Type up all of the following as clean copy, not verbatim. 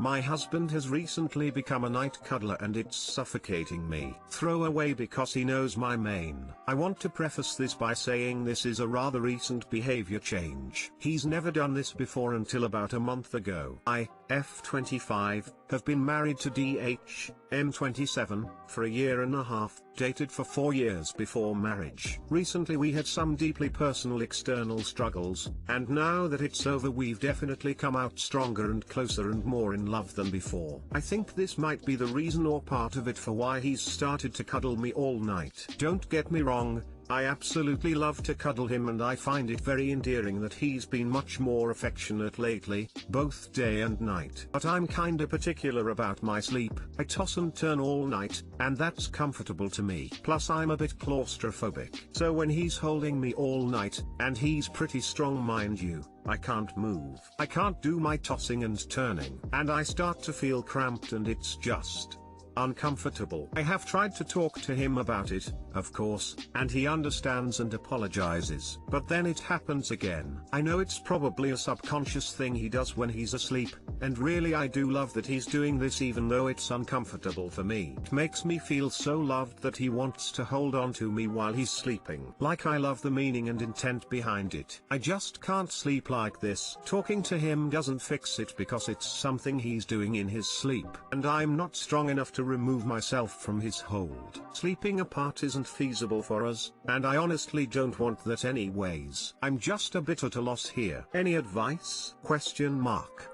My husband has recently become a night cuddler and it's suffocating me. Throw away because he knows my main. I want to preface this by saying this is a rather recent behavior change. He's never done this before until about a month ago. I, F25, have been married to DH, M27, for a year and a half, dated for 4 years before marriage. Recently we had some deeply personal external struggles, and now that it's over we've definitely come out stronger and closer and more in love than before. I think this might be the reason or part of it for why he's started to cuddle me all night. Don't get me wrong, I absolutely love to cuddle him and I find it very endearing that he's been much more affectionate lately, both day and night. But I'm kinda particular about my sleep. I toss and turn all night, and that's comfortable to me. Plus I'm a bit claustrophobic. So when he's holding me all night, and he's pretty strong mind you, I can't move. I can't do my tossing and turning. And I start to feel cramped and it's just uncomfortable. I have tried to talk to him about it, of course, and he understands and apologizes. But then it happens again. I know it's probably a subconscious thing he does when he's asleep, and really I do love that he's doing this even though it's uncomfortable for me. It makes me feel so loved that he wants to hold on to me while he's sleeping. Like I love the meaning and intent behind it. I just can't sleep like this. Talking to him doesn't fix it because it's something he's doing in his sleep, and I'm not strong enough to remove myself from his hold. Sleeping apart isn't feasible for us, and I honestly don't want that anyways. I'm just a bit at a loss here. Any advice? Question mark.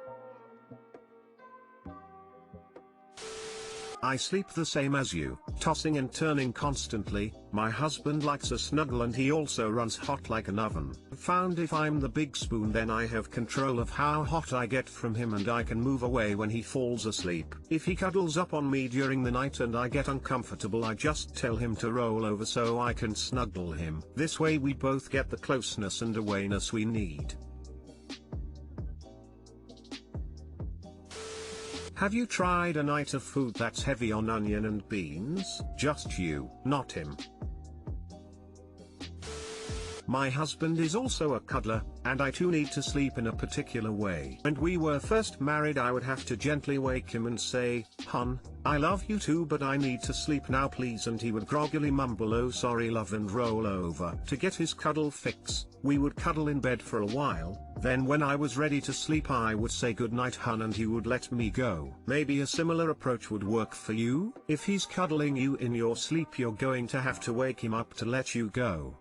I sleep the same as you, tossing and turning constantly. My husband likes a snuggle and he also runs hot like an oven. Found if I'm the big spoon then I have control of how hot I get from him and I can move away when he falls asleep. If he cuddles up on me during the night and I get uncomfortable I just tell him to roll over so I can snuggle him. This way we both get the closeness and awareness we need. Have you tried a night of food that's heavy on onion and beans? Just you, not him. My husband is also a cuddler, and I too need to sleep in a particular way. When we were first married I would have to gently wake him and say, "Hun, I love you too but I need to sleep now please," and he would groggily mumble "oh sorry love" and roll over. To get his cuddle fix, we would cuddle in bed for a while, then when I was ready to sleep I would say "good night hun" and he would let me go. Maybe a similar approach would work for you? If he's cuddling you in your sleep you're going to have to wake him up to let you go.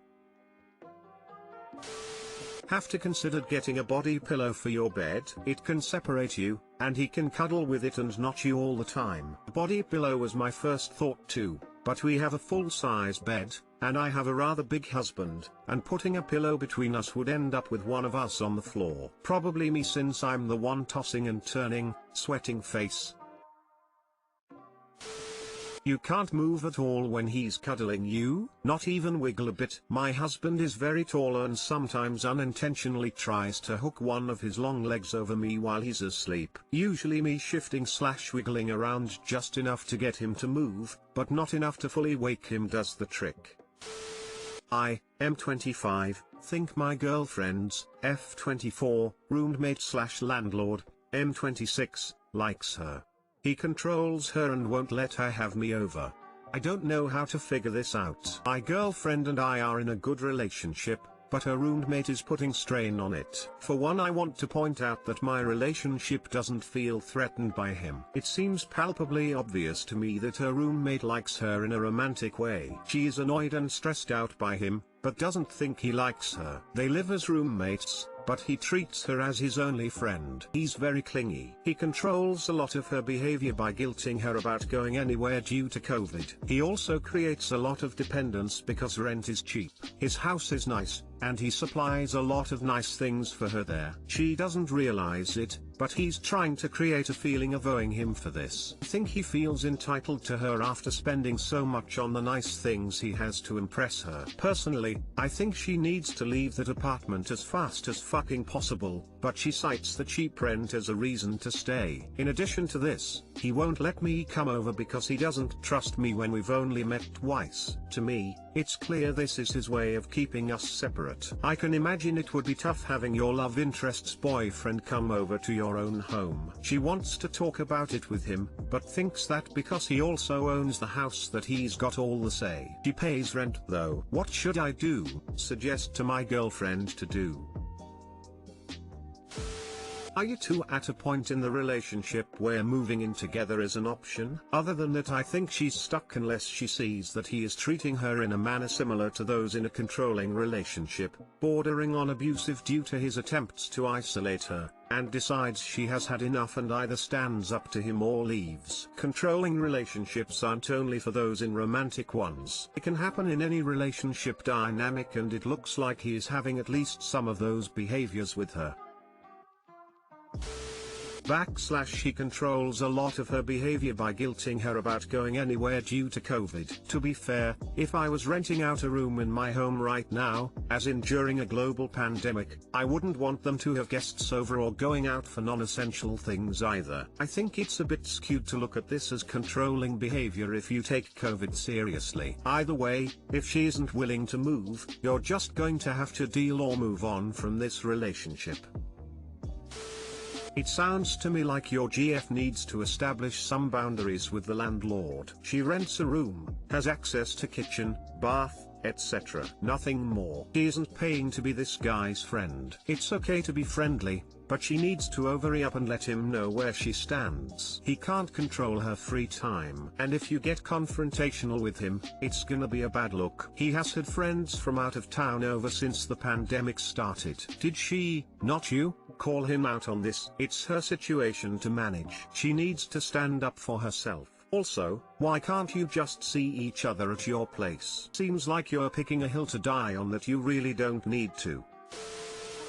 Have to consider getting a body pillow for your bed. It can separate you, and he can cuddle with it and not you all the time. A body pillow was my first thought too, but we have a full-size bed, and I have a rather big husband, and putting a pillow between us would end up with one of us on the floor. Probably me since I'm the one tossing and turning, sweating face. You can't move at all when he's cuddling you? Not even wiggle a bit? My husband is very tall and sometimes unintentionally tries to hook one of his long legs over me while he's asleep. Usually me shifting/wiggling around just enough to get him to move, but not enough to fully wake him does the trick. I, M25, think my girlfriend's, F24, roommate/landlord, M26, likes her. He controls her and won't let her have me over. I don't know how to figure this out. My girlfriend and I are in a good relationship, but her roommate is putting strain on it. For one, I want to point out that my relationship doesn't feel threatened by him. It seems palpably obvious to me that her roommate likes her in a romantic way. She is annoyed and stressed out by him, but doesn't think he likes her. They live as roommates, but he treats her as his only friend. He's very clingy. He controls a lot of her behavior by guilting her about going anywhere due to COVID. He also creates a lot of dependence because rent is cheap. His house is nice, and he supplies a lot of nice things for her there. She doesn't realize it, but he's trying to create a feeling of owing him for this. I think he feels entitled to her after spending so much on the nice things he has to impress her. Personally, I think she needs to leave that apartment as fast as fucking possible, but she cites the cheap rent as a reason to stay. In addition to this, he won't let me come over because he doesn't trust me when we've only met twice. To me, it's clear this is his way of keeping us separate. desperate. I can imagine it would be tough having your love interest's boyfriend come over to your own home. She wants to talk about it with him, but thinks that because he also owns the house that he's got all the say. She pays rent though. What should I do? Suggest to my girlfriend to do. Are you two at a point in the relationship where moving in together is an option? Other than that, I think she's stuck unless she sees that he is treating her in a manner similar to those in a controlling relationship, bordering on abusive due to his attempts to isolate her, and decides she has had enough and either stands up to him or leaves. Controlling relationships aren't only for those in romantic ones. It can happen in any relationship dynamic, and it looks like he is having at least some of those behaviors with her. He controls a lot of her behavior by guilting her about going anywhere due to COVID. To be fair, if I was renting out a room in my home right now, as in during a global pandemic, I wouldn't want them to have guests over or going out for non-essential things either. I think it's a bit skewed to look at this as controlling behavior if you take COVID seriously. Either way, if she isn't willing to move, you're just going to have to deal or move on from this relationship. It sounds to me like your GF needs to establish some boundaries with the landlord. She rents a room, has access to kitchen, bath, etc. Nothing more. She isn't paying to be this guy's friend. It's okay to be friendly, but she needs to hurry up and let him know where she stands. He can't control her free time. And if you get confrontational with him, it's gonna be a bad look. He has had friends from out of town over since the pandemic started. Did she, not you, call him out on this? It's her situation to manage. She needs to stand up for herself. Also, why can't you just see each other at your place? Seems like you're picking a hill to die on that you really don't need to.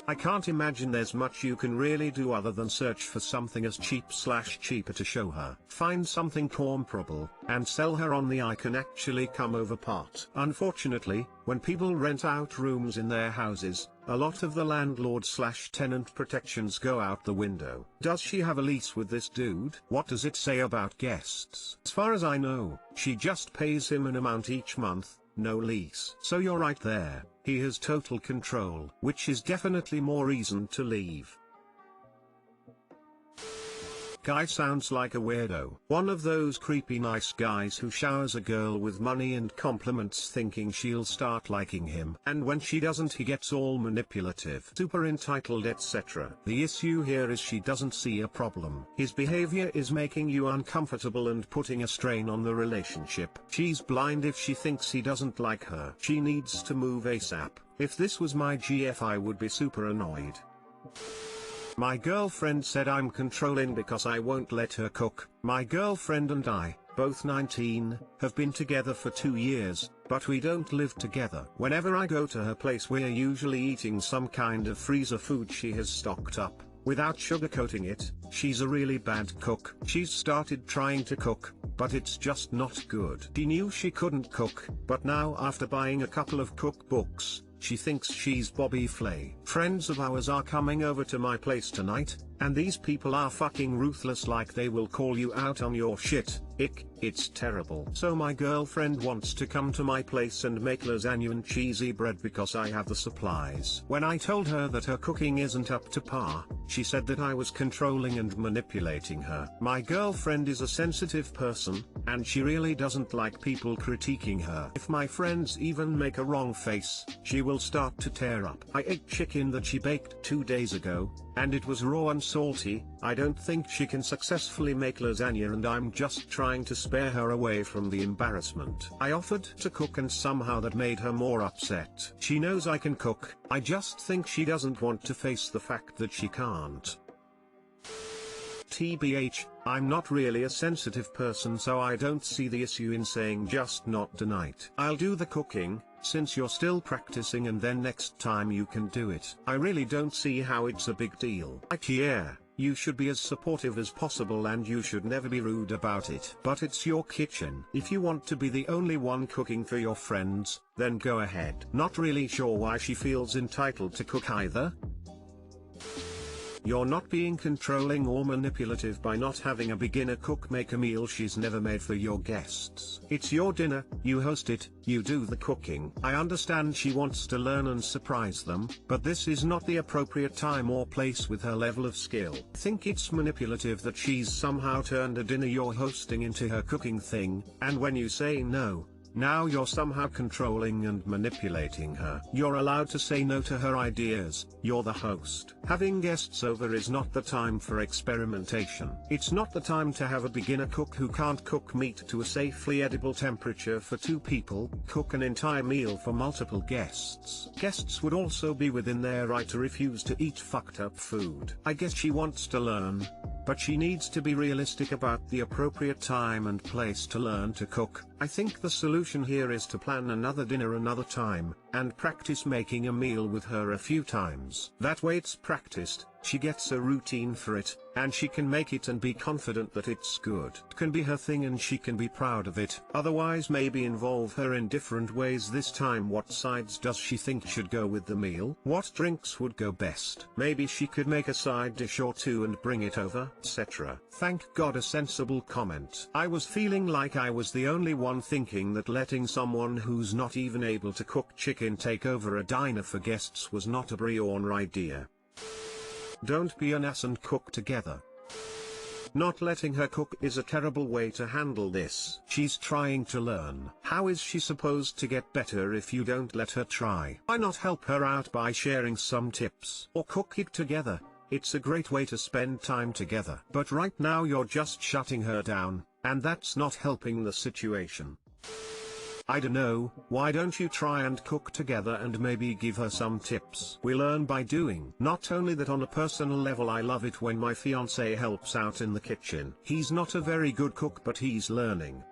I can't imagine there's much you can really do other than search for something as cheaper to show her. Find something comparable, and sell her on the I can actually come over part. Unfortunately, when people rent out rooms in their houses, a lot of the landlord/tenant protections go out the window. Does she have a lease with this dude? What does it say about guests? As far as I know, she just pays him an amount each month, no lease. So you're right there. He has total control, which is definitely more reason to leave. Guy sounds like a weirdo. One of those creepy nice guys who showers a girl with money and compliments thinking she'll start liking him. And when she doesn't, he gets all manipulative, super entitled, etc. The issue here is she doesn't see a problem. His behavior is making you uncomfortable and putting a strain on the relationship. She's blind if she thinks he doesn't like her. She needs to move ASAP. If this was my GF, I would be super annoyed. My girlfriend said I'm controlling because I won't let her cook. My girlfriend and I, both 19, have been together for 2 years, but we don't live together. Whenever I go to her place, we're usually eating some kind of freezer food she has stocked up. Without sugarcoating it, she's a really bad cook. She's started trying to cook, but it's just not good. She knew she couldn't cook, but now after buying a couple of cookbooks, she thinks she's Bobby Flay. Friends of ours are coming over to my place tonight, and these people are fucking ruthless, like they will call you out on your shit. It's terrible. So my girlfriend wants to come to my place and make lasagna and cheesy bread because I have the supplies. When I told her that her cooking isn't up to par, she said that I was controlling and manipulating her. My girlfriend is a sensitive person, and she really doesn't like people critiquing her. If my friends even make a wrong face, she will start to tear up. I ate chicken that she baked 2 days ago, and it was raw and salty. I don't think she can successfully make lasagna, and I'm just trying to spare her away from the embarrassment. I offered to cook, and somehow that made her more upset. She knows I can cook, I just think she doesn't want to face the fact that she can't. TBH, I'm not really a sensitive person, so I don't see the issue in saying just not tonight. I'll do the cooking, since you're still practicing, and then next time you can do it. I really don't see how it's a big deal. Yeah, you should be as supportive as possible and you should never be rude about it. But it's your kitchen. If you want to be the only one cooking for your friends, then go ahead. Not really sure why she feels entitled to cook either. You're not being controlling or manipulative by not having a beginner cook make a meal she's never made for your guests. It's your dinner, you host it, you do the cooking. I understand she wants to learn and surprise them, but this is not the appropriate time or place with her level of skill. I think it's manipulative that she's somehow turned a dinner you're hosting into her cooking thing, and when you say no, now you're somehow controlling and manipulating her. You're allowed to say no to her ideas, you're the host. Having guests over is not the time for experimentation. It's not the time to have a beginner cook who can't cook meat to a safely edible temperature for 2 people, cook an entire meal for multiple guests. Guests would also be within their right to refuse to eat fucked up food. I guess she wants to learn, but she needs to be realistic about the appropriate time and place to learn to cook. I think the solution here is to plan another dinner another time, and practice making a meal with her a few times. That way it's practiced, she gets a routine for it, and she can make it and be confident that it's good. It can be her thing and she can be proud of it. Otherwise maybe involve her in different ways this time. What sides does she think should go with the meal? What drinks would go best? Maybe she could make a side dish or 2 and bring it over, etc. Thank God, a sensible comment. I was feeling like I was the only one thinking that letting someone who's not even able to cook chicken take over a diner for guests was not a brilliant idea. Don't be an ass and cook together. Not letting her cook is a terrible way to handle this. She's trying to learn. How is she supposed to get better if you don't let her try? Why not help her out by sharing some tips? Or cook it together? It's a great way to spend time together. But right now you're just shutting her down, and that's not helping the situation. I don't know, why don't you try and cook together and maybe give her some tips? We learn by doing. Not only that, on a personal level I love it when my fiance helps out in the kitchen. He's not a very good cook but he's learning.